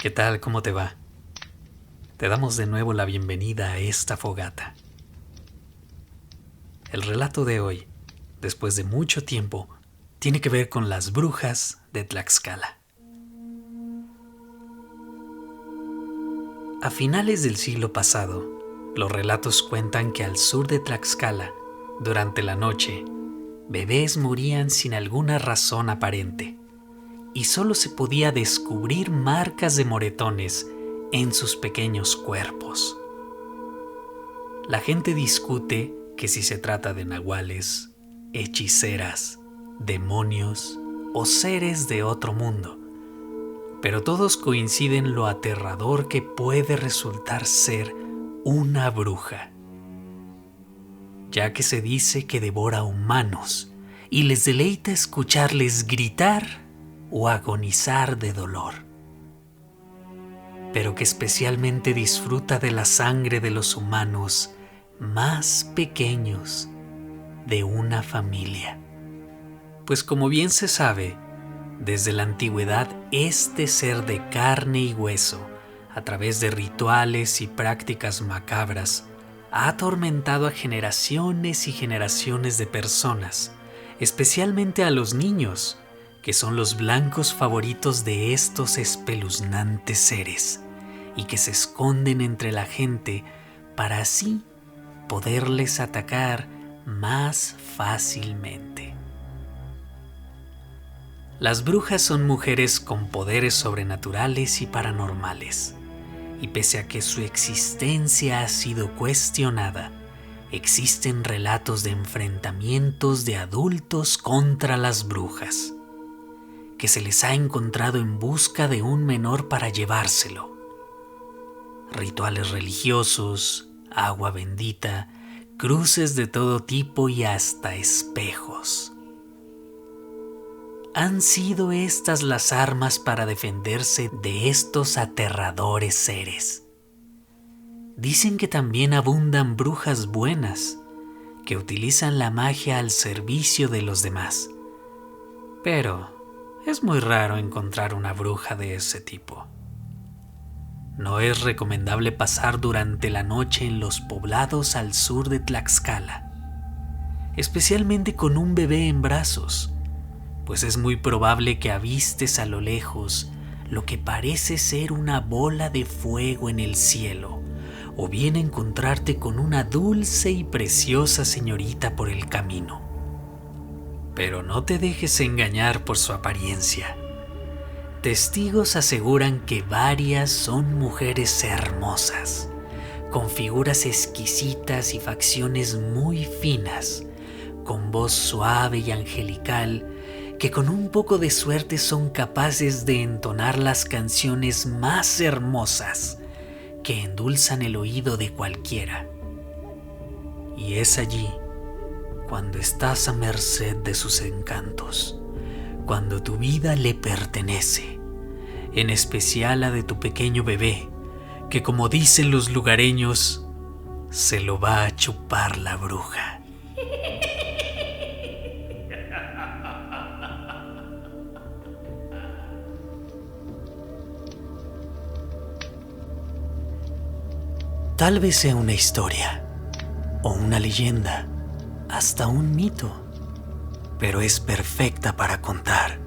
¿Qué tal? ¿Cómo te va? Te damos de nuevo la bienvenida a esta fogata. El relato de hoy, después de mucho tiempo, tiene que ver con las brujas de Tlaxcala. A finales del siglo pasado, los relatos cuentan que al sur de Tlaxcala, durante la noche, bebés morían sin alguna razón aparente y solo se podía descubrir marcas de moretones en sus pequeños cuerpos. La gente discute que si se trata de nahuales, hechiceras, demonios o seres de otro mundo, pero todos coinciden lo aterrador que puede resultar ser una bruja, ya que se dice que devora humanos y les deleita escucharles gritar o agonizar de dolor, pero que especialmente disfruta de la sangre de los humanos más pequeños de una familia. Pues como bien se sabe, desde la antigüedad este ser de carne y hueso, a través de rituales y prácticas macabras, ha atormentado a generaciones y generaciones de personas, especialmente a los niños, que son los blancos favoritos de estos espeluznantes seres y que se esconden entre la gente para así poderles atacar más fácilmente. Las brujas son mujeres con poderes sobrenaturales y paranormales, y pese a que su existencia ha sido cuestionada, existen relatos de enfrentamientos de adultos contra las brujas, que se les ha encontrado en busca de un menor para llevárselo. Rituales religiosos, agua bendita, cruces de todo tipo y hasta espejos. Han sido estas las armas para defenderse de estos aterradores seres. Dicen que también abundan brujas buenas, que utilizan la magia al servicio de los demás. Pero es muy raro encontrar una bruja de ese tipo. No es recomendable pasar durante la noche en los poblados al sur de Tlaxcala, especialmente con un bebé en brazos, pues es muy probable que avistes a lo lejos lo que parece ser una bola de fuego en el cielo, o bien encontrarte con una dulce y preciosa señorita por el camino. Pero no te dejes engañar por su apariencia. Testigos aseguran que varias son mujeres hermosas, con figuras exquisitas y facciones muy finas, con voz suave y angelical, que con un poco de suerte son capaces de entonar las canciones más hermosas que endulzan el oído de cualquiera. Y es allí cuando estás a merced de sus encantos, cuando tu vida le pertenece, en especial la de tu pequeño bebé, que como dicen los lugareños, se lo va a chupar la bruja. Tal vez sea una historia, o una leyenda, hasta un mito, pero es perfecta para contar,